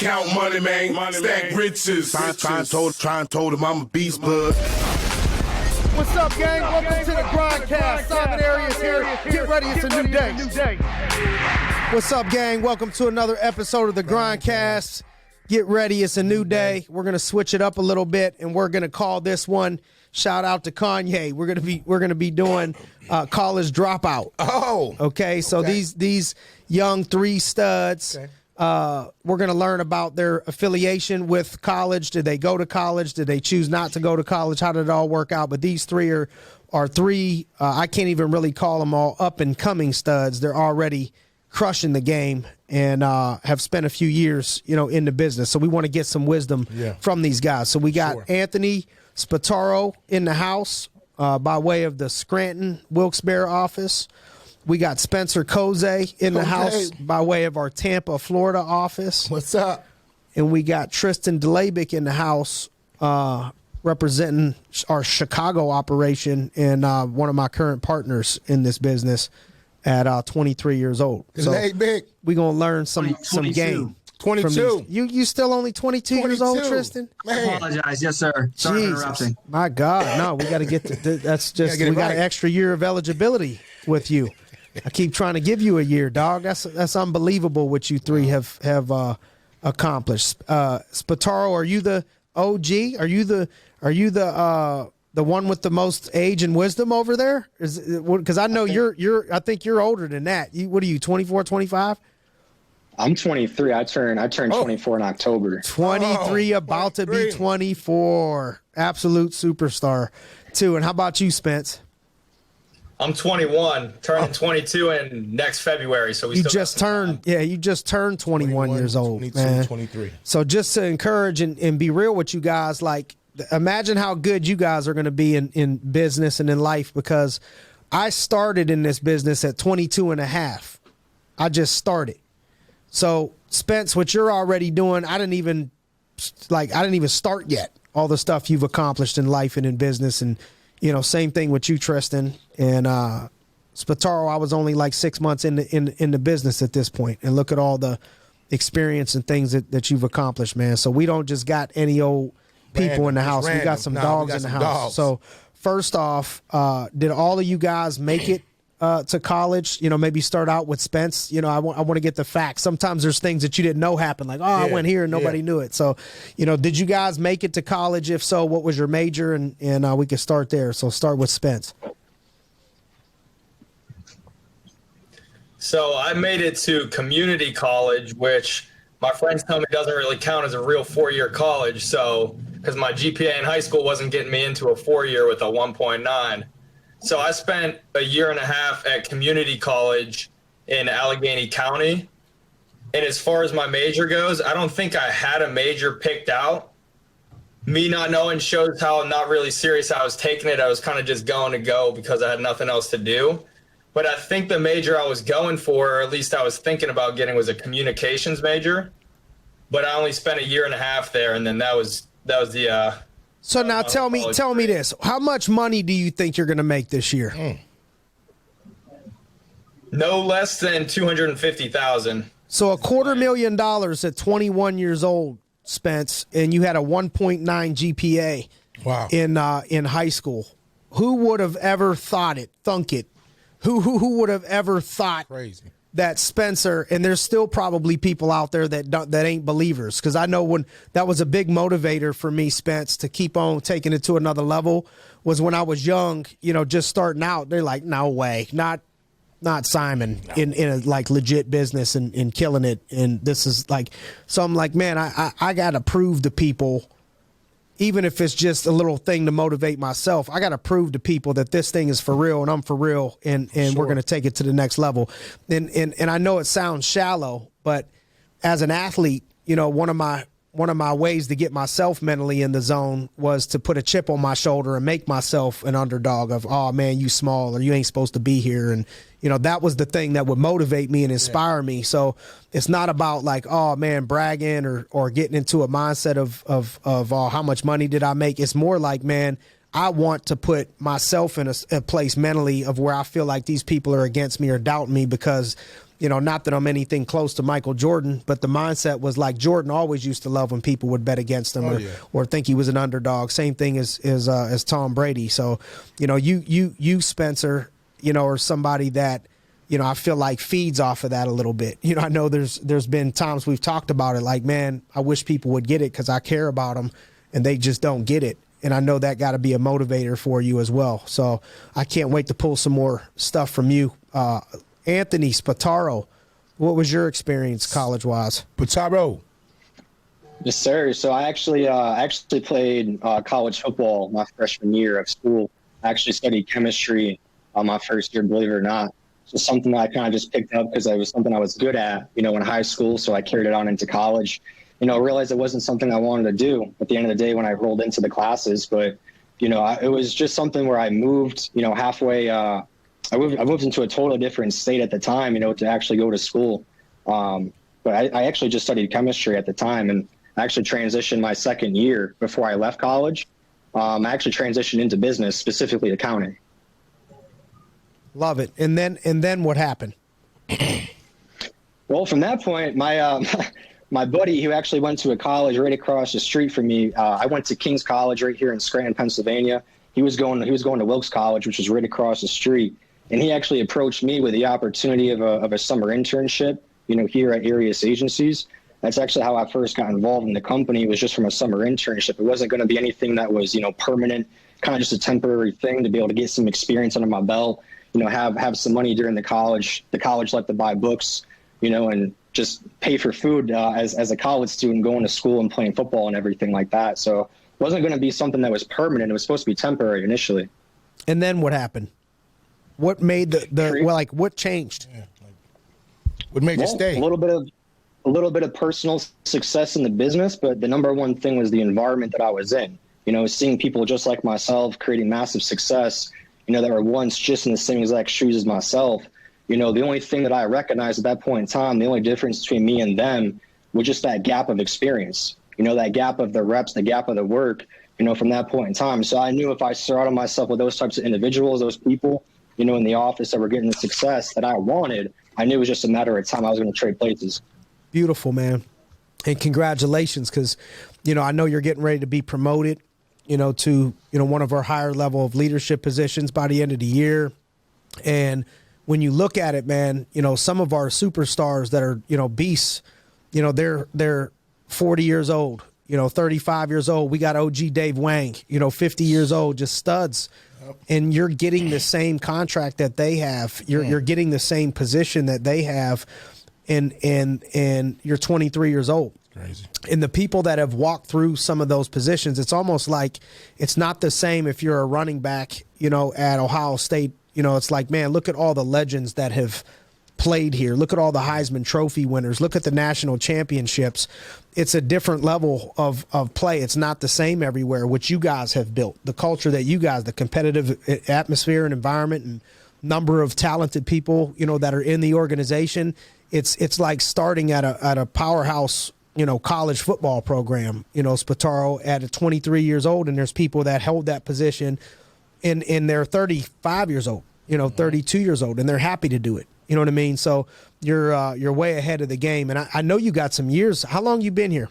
Count money, man. Stack riches. Try and told him I'm a beast, bud. What's up, gang? Welcome to the G.R.I.N.D. Simon Arias here. Get ready, it's a new day. What's up, gang? Welcome to another episode of the G.R.I.N.D. Get ready, it's a new day. We're gonna switch it up a little bit, and we're gonna call this one. Shout out to Kanye. We're gonna be doing college dropout. Oh, okay. So these young three studs. Okay. We're going to learn about their affiliation with college. Did they go to college? Did they choose not to go to college? How did it all work out? But these three are three, I can't even really call them all up-and-coming studs. They're already crushing the game and have spent a few years, in the business. So we want to get some wisdom from these guys. So we got Anthony Spataro in the house by way of the Scranton Wilkes-Barre office. We got Spencer Koze in the house by way of our Tampa, Florida office. What's up? And we got Tristan Delabic in the house representing our Chicago operation and one of my current partners in this business at 23 years old. So we're going to learn some game. 22. You still only 22 years old, Tristan? Man. I apologize. Yes, sir. Sorry for interrupting. My God. No, we got to get to that's just we got an extra year of eligibility with you. I keep trying to give you a year, dog. That's unbelievable what you three have accomplished. Spataro, are you the OG? Are you the one with the most age and wisdom over there? Because I know I think you're older than that. What are you, 24, 25? I'm 23. I turned 24 in October. 23, about to be 24. Absolute superstar, too. And how about you, Spence? I'm 21, turning 22 in next February. So you just turned 21 years old, 22, man. 23. So just to encourage and be real with you guys, like imagine how good you guys are going to be in business and in life, because I started in this business at 22 and a half. I just started. So Spence, what you're already doing, I didn't even start yet. All the stuff you've accomplished in life and in business, and same thing with you, Tristan. And Spataro, I was only like 6 months in the business at this point. And look at all the experience and things that you've accomplished, man. So we don't just got any old people in the house. We got some dogs in the house. So first off, did all of you guys make it to college? Maybe start out with Spence. I want to get the facts. Sometimes there's things that you didn't know happened, like, I went here and nobody knew it. So, did you guys make it to college? If so, what was your major? And we could start there. So start with Spence. So I made it to community college, which my friends tell me doesn't really count as a real 4-year college. So, because my GPA in high school wasn't getting me into a 4-year with a 1.9. So I spent a year and a half at community college in Allegheny County. And as far as my major goes, I don't think I had a major picked out. Me not knowing shows how not really serious I was taking it. I was kind of just going to go because I had nothing else to do. But I think the major I was going for, or at least I was thinking about getting, was a communications major. But I only spent a year and a half there, and then that was the So now tell me this. How much money do you think you're going to make this year? No less than $250,000. So $250,000 at 21 years old, Spence, and you had a 1.9 GPA. Wow. In high school. Who would have ever thought it? Who would have ever thought that Spencer, and there's still probably people out there that ain't believers, because I know when that was a big motivator for me, Spence, to keep on taking it to another level, was when I was young, just starting out. They're like, no way, not Simon in a like legit business and killing it. And this is like, so I'm like, man, I got to prove to people, even if it's just a little thing to motivate myself, I got to prove to people that this thing is for real and I'm for real, and we're going to take it to the next level. And I know it sounds shallow, but as an athlete, one of my ways to get myself mentally in the zone was to put a chip on my shoulder and make myself an underdog of, oh man, you small, or you ain't supposed to be here. And, that was the thing that would motivate me and inspire me. So it's not about like, oh man, bragging or getting into a mindset of how much money did I make? It's more like, man, I want to put myself in a place mentally of where I feel like these people are against me or doubt me because, not that I'm anything close to Michael Jordan, but the mindset was like Jordan always used to love when people would bet against him or think he was an underdog. Same thing as Tom Brady. So, you Spencer, are somebody that, I feel like feeds off of that a little bit. I know there's been times we've talked about it like, man, I wish people would get it because I care about them and they just don't get it. And I know that got to be a motivator for you as well. So I can't wait to pull some more stuff from you. Anthony Spataro, what was your experience college-wise? Spataro. Yes, sir. So I actually played college football my freshman year of school. I actually studied chemistry my first year, believe it or not. So something that I kind of just picked up because it was something I was good at, in high school. So I carried it on into college. Realized it wasn't something I wanted to do at the end of the day when I rolled into the classes. But, it was just something where I moved, halfway. I moved into a totally different state at the time, to actually go to school. But I actually just studied chemistry at the time and I actually transitioned my second year before I left college. I actually transitioned into business, specifically accounting. Love it. And then what happened? Well, from that point, my buddy who actually went to a college right across the street from me, I went to King's College right here in Scranton, Pennsylvania. He was going to Wilkes College, which was right across the street. And he actually approached me with the opportunity of a summer internship, here at Arias Agencies. That's actually how I first got involved in the company, was just from a summer internship. It wasn't going to be anything that was, permanent, kind of just a temporary thing to be able to get some experience under my belt, have some money during the college. The college liked to buy books, and just pay for food as a college student going to school and playing football and everything like that. So it wasn't going to be something that was permanent. It was supposed to be temporary initially. And then what happened? What made what changed? Yeah, what made you stay? A little bit of personal success in the business, but the number one thing was the environment that I was in. Seeing people just like myself creating massive success, that were once just in the same exact shoes as myself. The only thing that I recognized at that point in time, the only difference between me and them was just that gap of experience, that gap of the reps, the gap of the work, from that point in time. So I knew if I surrounded myself with those types of individuals, those people, in the office that were getting the success that I wanted, I knew it was just a matter of time I was going to trade places. Beautiful, and congratulations, because I know you're getting ready to be promoted to one of our higher level of leadership positions by the end of the year. And when you look at it, man, some of our superstars that are beasts, they're 40 years old, 35 years old. We got OG Dave Wang, 50 years old, just studs. And you're getting the same contract that they have. You're getting the same position that they have, and you're 23 years old. Crazy. And the people that have walked through some of those positions, it's almost like it's not the same if you're a running back, at Ohio State. It's like, man, look at all the legends that have played here. Look at all the Heisman Trophy winners. Look at the national championships. It's a different level of play. It's not the same everywhere, which you guys have built. The culture that you guys, the competitive atmosphere and environment and number of talented people, that are in the organization. It's like starting at a powerhouse, college football program, Spataro at 23 years old, and there's people that hold that position and they're 35 years old, 32 years old, and they're happy to do it. You know what I mean? So you're way ahead of the game. And I know you got some years. How long you been here?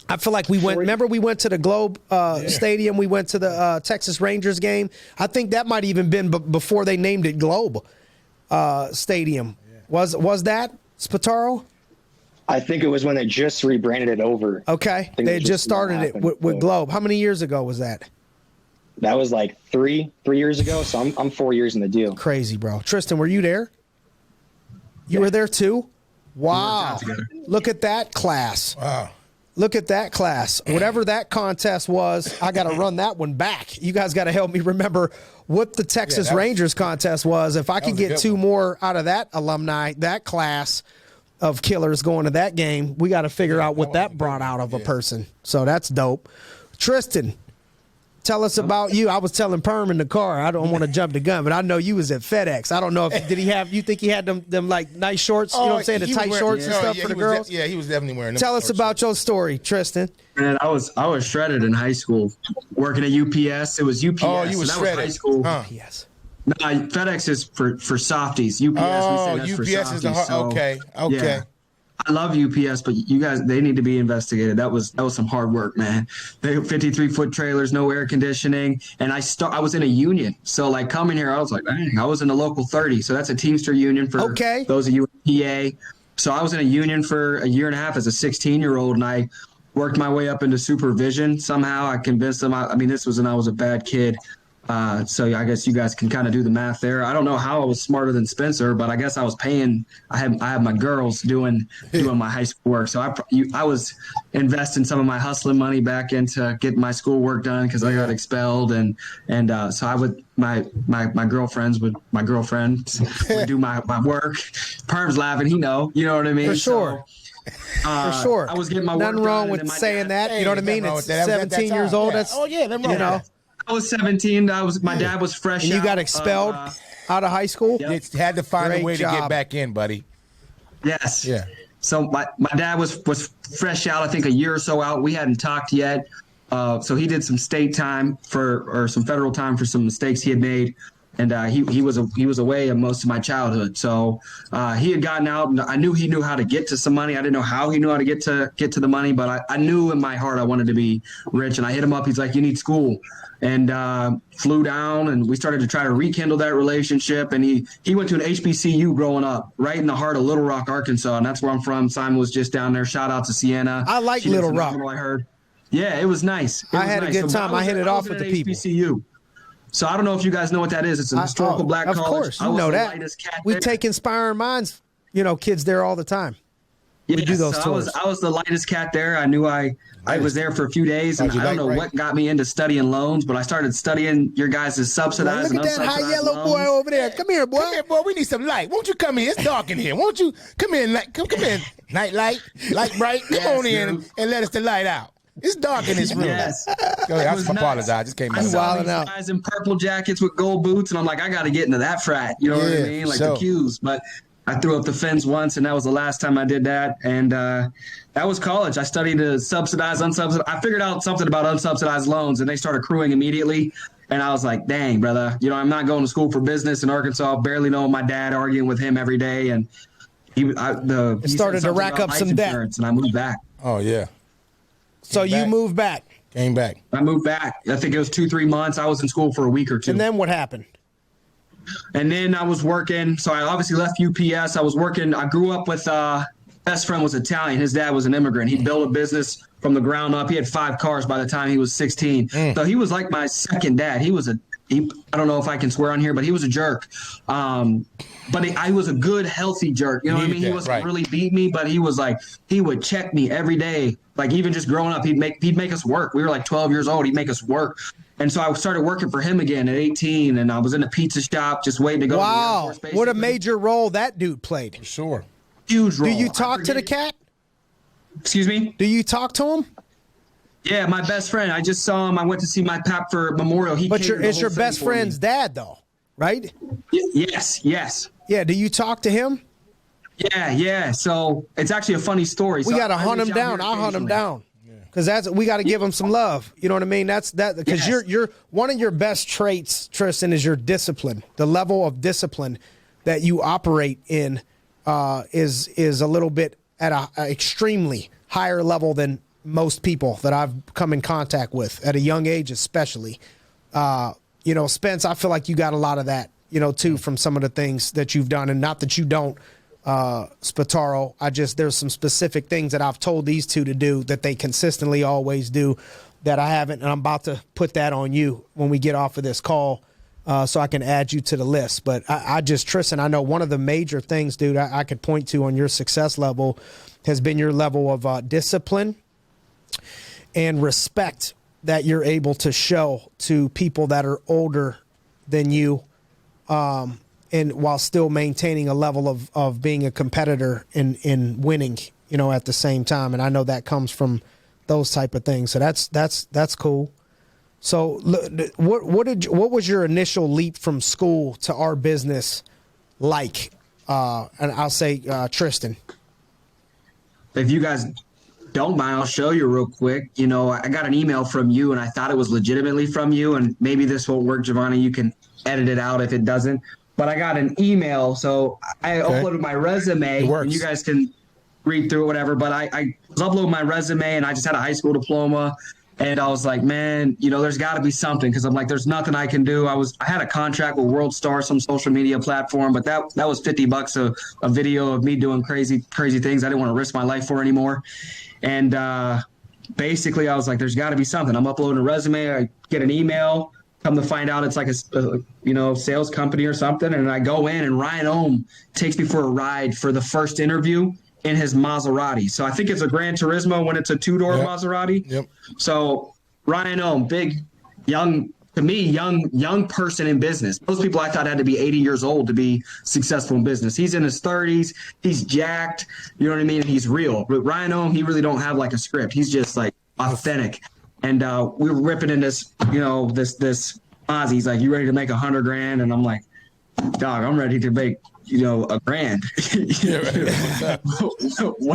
I feel like we went to the Globe Stadium. We went to the Texas Rangers game. I think that might even been before they named it Globe Stadium. Yeah. Was that Spataro? I think it was when they just rebranded it over. Okay. They had just started it with Globe. How many years ago was that? That was like three years ago. So I'm 4 years in the deal. Crazy, bro. Tristan, were you there? You were there too? Wow. Look at that class. Wow. Look at that class. Whatever that contest was, I got to run that one back. You guys got to help me remember what the Texas Rangers contest was. If I could get two more out of that alumni, that class of killers going to that game, we got to figure out what that brought out of a person. So that's dope. Tristan, Tell us about you. I was telling Perm in the car. I don't want to jump the gun, but I know you was at FedEx. I don't know if you think he had them like nice shorts? You know what I'm saying? The tight shorts and stuff for the girls. He was definitely wearing them. Tell us about your story, Tristan. Man, I was shredded in high school, working at UPS. It was UPS. Oh, you was shredded. That was high school. UPS. No, FedEx is for softies. UPS. Oh, we say that's UPS for is the softies, so, okay. Yeah. I love UPS, but you guys, they need to be investigated. That was some hard work, man. They 53-foot trailers, no air conditioning, and I was in a union. So like coming here, I was like, dang, I was in the local 30. So that's a Teamster union for those of you in PA. So I was in a union for a year and a half as a 16-year-old, and I worked my way up into supervision. Somehow I convinced them. I mean, this was when I was a bad kid. So I guess you guys can kind of do the math there. I don't know how I was smarter than Spencer, but I guess I was paying. I have my girls doing my high school work. So I was investing some of my hustling money back into getting my schoolwork done because I got expelled, and so I would my girlfriend would do my work. Perm's laughing, you know what I mean? For sure. For sure. I was getting my nothing work wrong done, with and my saying dad, that. You know what I mean? It's 17 years old. That's I was 17. My dad was fresh. And you got expelled out of high school? Yep. Had to find a way to get back in, buddy. Yes. Yeah. So my dad was fresh out, I think a year or so out. We hadn't talked yet. So he did some state time or some federal time for some mistakes he had made. And he was away most of my childhood. So he had gotten out, and I knew he knew how to get to some money. I didn't know how he knew how to get to the money, but I knew in my heart I wanted to be rich. And I hit him up. He's like, "You need school," and flew down, and we started to try to rekindle that relationship. And he went to an HBCU growing up, right in the heart of Little Rock, Arkansas, and that's where I'm from. Simon was just down there. Shout out to Sienna. I like Little Rock. I heard. Yeah, it was nice. I had a good time. I hit it off with the people. HBCU. So I don't know if you guys know what that is. It's a historical black college. Of course, you know that. We take Inspiring Minds, kids there all the time. We do those tours. I was the lightest cat there. I knew I was there for a few days, and I don't know what got me into studying loans, but I started studying your guys' subsidized. Look at that high yellow boy over there. Come here, boy. Come here, boy. We need some light. Won't you come in? It's dark in here. Won't you come in? Come in. Night light bright. Come on in and let us the light out. It's dark in this room. Yes. Go ahead. I apologize. I just came out. I saw these guys in purple jackets with gold boots, and I'm like, I got to get into that frat. You know what I mean? Like the Qs. But I threw up the fence once, and that was the last time I did that. And that was college. I studied subsidized, unsubsidized. I figured out something about unsubsidized loans, and they started accruing immediately. And I was like, dang, brother, I'm not going to school for business in Arkansas. Barely knowing my dad, arguing with him every day. And he started to rack up some debt. And I moved back. Oh, yeah. So you moved back. Came back. I moved back. I think it was 2-3 months. I was in school for a week or two. And then what happened? And then I was working. So I obviously left UPS. I was working. I grew up with best friend was Italian. His dad was an immigrant. He built a business from the ground up. He had 5 cars by the time he was 16. So he was like my second dad. I don't know if I can swear on here, but he was a jerk. But I was a good, healthy jerk. You know what I mean? He wasn't really beat me, but he was like, he would check me every day. Like even just growing up, he'd make us work. We were like 12 years old. He'd make us work. And so I started working for him again at 18, and I was in a pizza shop just waiting to go. Wow. To the Air Force, what a major role that dude played. For sure. Huge role. Do you talk to the cat? Excuse me? Do you talk to him? Yeah, my best friend. I just saw him. I went to see my pap for Memorial. But it's your best friend's dad, though, right? Yes. Yeah, do you talk to him? Yeah. So it's actually a funny story. We got to hunt him down. I'll hunt him down. Because we got to give him some love. You know what I mean? That's that. Because you're one of your best traits, Tristan, is your discipline. The level of discipline that you operate in is a little bit at a extremely higher level than most people that I've come in contact with at a young age, especially. Spence, I feel like you got a lot of that, too, from some of the things that you've done. And not that you don't, Spataro. There's some specific things that I've told these two to do that they consistently always do that I haven't. And I'm about to put that on you when we get off of this call so I can add you to the list. But Tristan, I know one of the major things, dude, I could point to on your success level has been your level of discipline and respect that you're able to show to people that are older than you, and while still maintaining a level of being a competitor in winning, at the same time. And I know that comes from those type of things. So that's cool. So what was your initial leap from school to our business like? And I'll say Tristan. If you guys don't mind, I'll show you real quick. You know, I got an email from you, and I thought it was legitimately from you. And maybe this won't work, Giovanni. You can edit it out if it doesn't. But I got an email, so I uploaded my resume, and you guys can read through it, whatever. But I was uploading my resume, and I just had a high school diploma. And I was like, man, you know, there's got to be something, because I'm like, there's nothing I can do. I had a contract with World Star, some social media platform, but that was $50 a video of me doing crazy things I didn't want to risk my life for anymore. And basically, I was like, there's got to be something. I'm uploading a resume. I get an email. Come to find out, it's like a sales company or something. And I go in, and Ryan Ohm takes me for a ride for the first interview in his Maserati. So I think it's a Gran Turismo when it's a two-door Maserati. Yep. So Ryan Ohm, big, young person in business. Most people I thought had to be 80 years old to be successful in business. He's in his 30s. He's jacked. You know what I mean? He's real. But Ryan Ohm, he really don't have like a script. He's just like authentic. And we were ripping in this, this Ozzy. He's like, you ready to make $100,000? And I'm like, dog, I'm ready to make $1,000.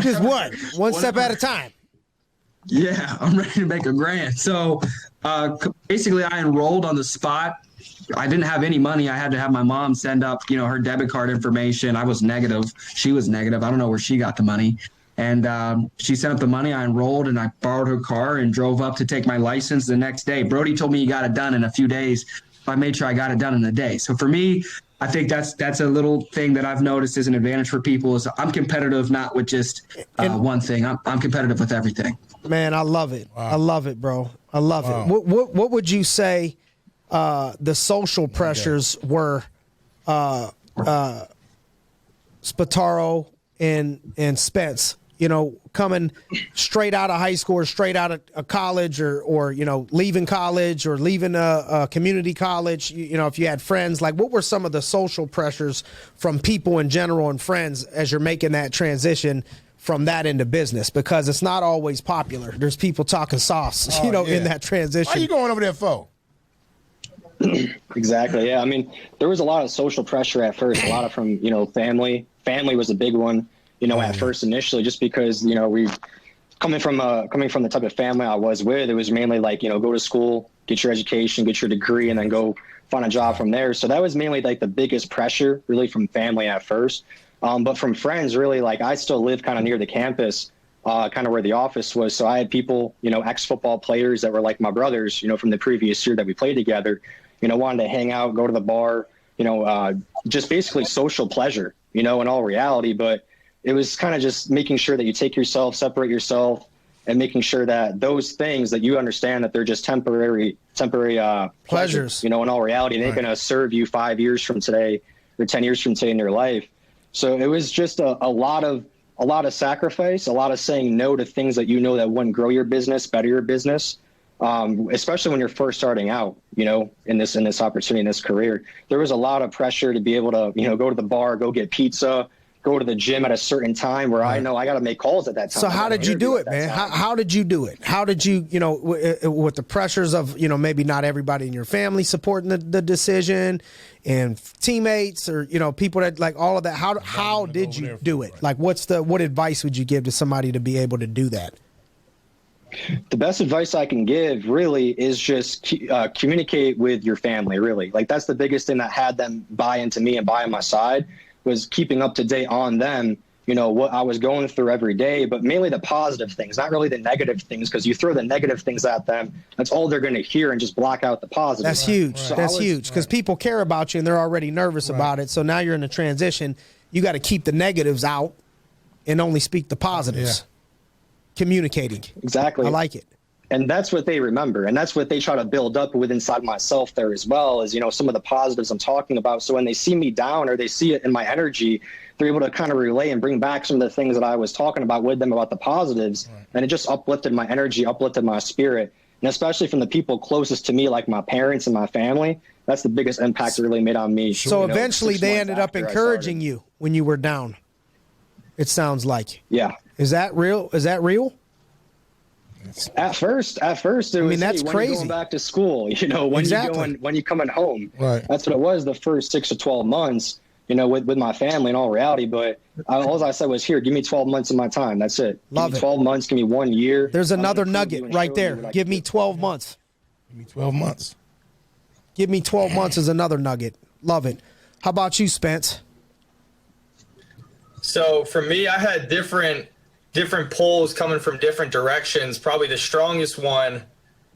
Just what? One step at a time. Yeah, I'm ready to make $1,000. So basically, I enrolled on the spot. I didn't have any money. I had to have my mom send up, her debit card information. I was negative. She was negative. I don't know where she got the money. And she sent up the money. I enrolled, and I borrowed her car and drove up to take my license the next day. Brody told me he got it done in a few days. I made sure I got it done in a day. So for me, I think that's a little thing that I've noticed is an advantage for people is I'm competitive, not with just one thing. I'm competitive with everything. Man, I love it. Wow. I love it, bro. I love it. What would you say the social pressures were Spataro and Spence, coming straight out of high school or straight out of college or leaving college or leaving a community college, if you had friends, like what were some of the social pressures from people in general and friends as you're making that transition from that into business? Because it's not always popular. There's people talking sauce, in that transition. Why are you going over there for? Exactly. Yeah. I mean, there was a lot of social pressure at first, a lot of from, family. Family was a big one, at first initially, just because, we coming from the type of family I was with, it was mainly like, go to school, get your education, get your degree, and then go find a job from there. So that was mainly like the biggest pressure really from family at first. But from friends, really, like I still live kind of near the campus, kind of where the office was. So I had people, ex-football players that were like my brothers, from the previous year that we played together, wanted to hang out, go to the bar, just basically social pleasure, in all reality. But it was kind of just making sure that you take yourself, separate yourself, and making sure that those things that you understand that they're just temporary pleasures, in all reality, they're going to serve you 5 years from today or 10 years from today in your life. So it was just a lot of sacrifice, a lot of saying no to things that that wouldn't grow your business, better your business, especially when you're first starting out, in this opportunity, in this career. There was a lot of pressure to be able to, go to the bar, go get pizza, go to the gym at a certain time where I know I got to make calls at that time. So how did you do it, man? How did you do it? How did you, with the pressures of, maybe not everybody in your family supporting the decision and teammates or, people that like all of that. How did you do it? Like, what advice would you give to somebody to be able to do that? The best advice I can give really is just communicate with your family, really. Like that's the biggest thing that had them buy into me and buy on my side was keeping up to date on them, what I was going through every day, but mainly the positive things, not really the negative things, because you throw the negative things at them, that's all they're going to hear and just block out the positive. That's huge. So that's huge because people care about you and they're already nervous about it. So now you're in a transition. You got to keep the negatives out and only speak the positives. Yeah. Communicating. Exactly. I like it. And that's what they remember. And that's what they try to build up with inside myself there as well is, some of the positives I'm talking about. So when they see me down or they see it in my energy, they're able to kind of relay and bring back some of the things that I was talking about with them about the positives. Right. And it just uplifted my energy, uplifted my spirit. And especially from the people closest to me, like my parents and my family, that's the biggest impact it really made on me. So eventually they ended up encouraging you when you were down. It sounds like. Yeah. Is that real? At first, it was. that's when crazy. you're going back to school, when you're coming home. Right. That's what it was the first 6 to 12 months. With my family in all reality. But all I said was, here, give me 12 months of my time. That's it. Love give me it. 12 months. Give me 1 year. There's another nugget right there. Give me 12 months. Give me 12 months. Give me 12 months is another nugget. Love it. How about you, Spence? So for me, I had different pulls coming from different directions. Probably the strongest one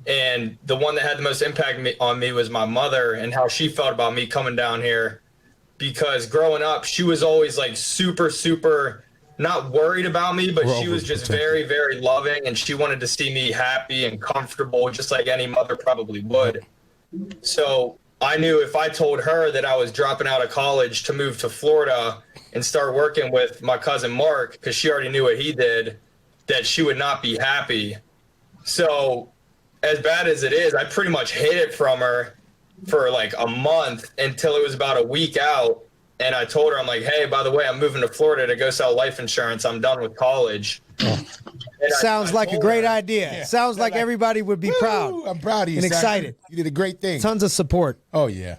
and the one that had the most impact on me was my mother and how she felt about me coming down here. Because growing up, she was always like super, super not worried about me, but she was just very, very loving, and she wanted to see me happy and comfortable, just like any mother probably would. So I knew if I told her that I was dropping out of college to move to Florida and start working with my cousin Mark, because she already knew what he did, that she would not be happy. So as bad as it is, I pretty much hid it from her for like a month until it was about a week out. And I told her, I'm like, hey, by the way, I'm moving to Florida to go sell life insurance. I'm done with college. Sounds like a great idea. Yeah. Sounds like everybody would be proud. I'm proud of you, and son. excited. You did a great thing. Tons of support. Oh, yeah.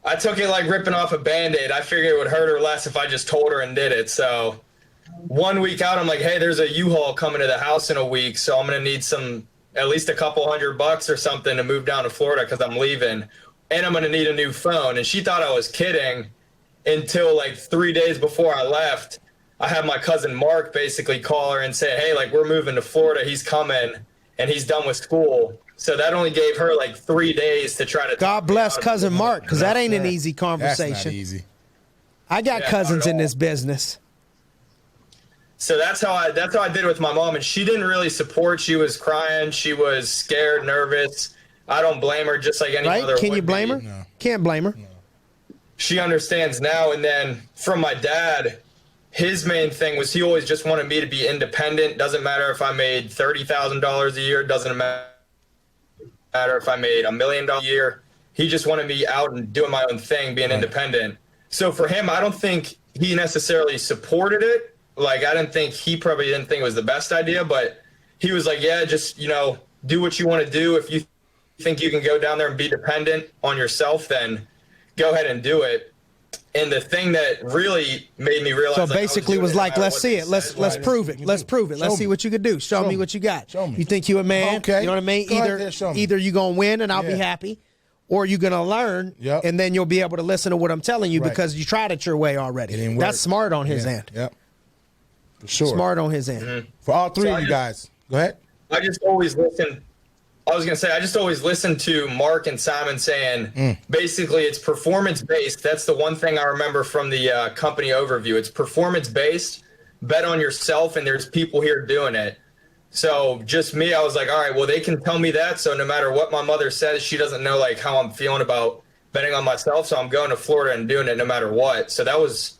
I took it like ripping off a Band-Aid. I figured it would hurt her less if I just told her and did it. So 1 week out, I'm like, hey, there's a U-Haul coming to the house in a week. So I'm going to need at least a couple $100 or something to move down to Florida because I'm leaving. And I'm going to need a new phone. And she thought I was kidding until like 3 days before I left. I had my cousin Mark basically call her and say, hey, like, we're moving to Florida. He's coming and he's done with school. So that only gave her like 3 days to try to. God bless cousin Mark, because that ain't an easy That's conversation. not easy. I got cousins in this business. So that's how I did it with my mom. And she didn't really support. She was crying. She was scared, nervous. I don't blame her, just like any mother would. Can you blame her? No. Can't blame her. No. She understands now. And then from my dad, his main thing was he always just wanted me to be independent. Doesn't matter if I made $30,000 a year. Doesn't matter if I made $1 million a year. He just wanted me out and doing my own thing, being independent. So for him, I don't think he necessarily supported it. Like, he probably didn't think it was the best idea, but he was like, yeah, just, do what you want to do. If you think you can go down there and be dependent on yourself, then go ahead and do it. And the thing that really made me realize, So basically was like, let's see it. Let's prove it. Let's prove it. Let's see what you can do. Show me what you got. Show me. You think you a man? Okay. You know what I mean? Go ahead there, show me. Either you're going to win and I'll be happy, or you're going to learn, and then you'll be able to listen to what I'm telling you because you tried it your way already. It didn't work. That's smart on his end. Yep. For sure. Smart on his end. For all three of you guys. Go ahead. I just always listen. I was going to say, I just always listen to Mark and Simon saying, basically, it's performance-based. That's the one thing I remember from the company overview. It's performance-based. Bet on yourself, and there's people here doing it. So just me, I was like, all right, well, they can tell me that. So no matter what my mother says, she doesn't know like how I'm feeling about betting on myself. So I'm going to Florida and doing it no matter what. So that was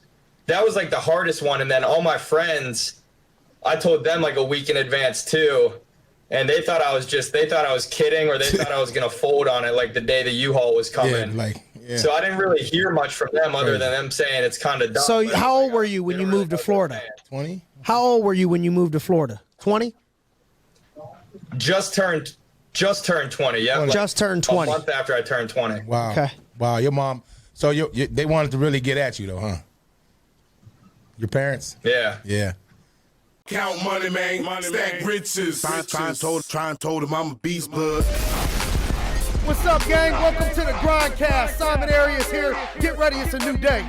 like the hardest one. And then all my friends, I told them like a week in advance too. And they thought I was kidding, or they thought I was going to fold on it like the day the U-Haul was coming. So I didn't really hear much from them other than them saying it's kind of dumb. So how old were you when you moved to Florida? 20. How old were you when you moved to Florida? 20? Just turned 20. Yeah. Just turned 20. A month after I turned 20. Wow. Okay. Wow. Your mom. So they wanted to really get at you though, huh? Your parents? Yeah. Yeah. Count money, man. Stack riches. Trying told him I'm a beast, bud. What's up, gang? Welcome to the Grindcast. Simon Arias here. Get ready, it's a new day.